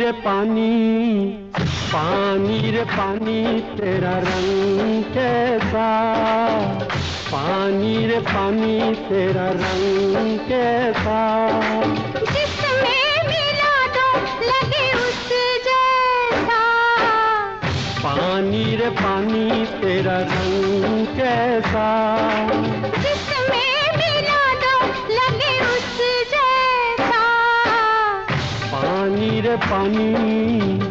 रे पानी, पानी रे पानी तेरा रंग कैसा, पानी रे पानी तेरा रंग कैसा। जिसमें मिला दो लगे उस जैसा, पानी रे पानी तेरा रंग कैसा। जिसमें मिला दो लगे उस जैसा, पानी रे पानी।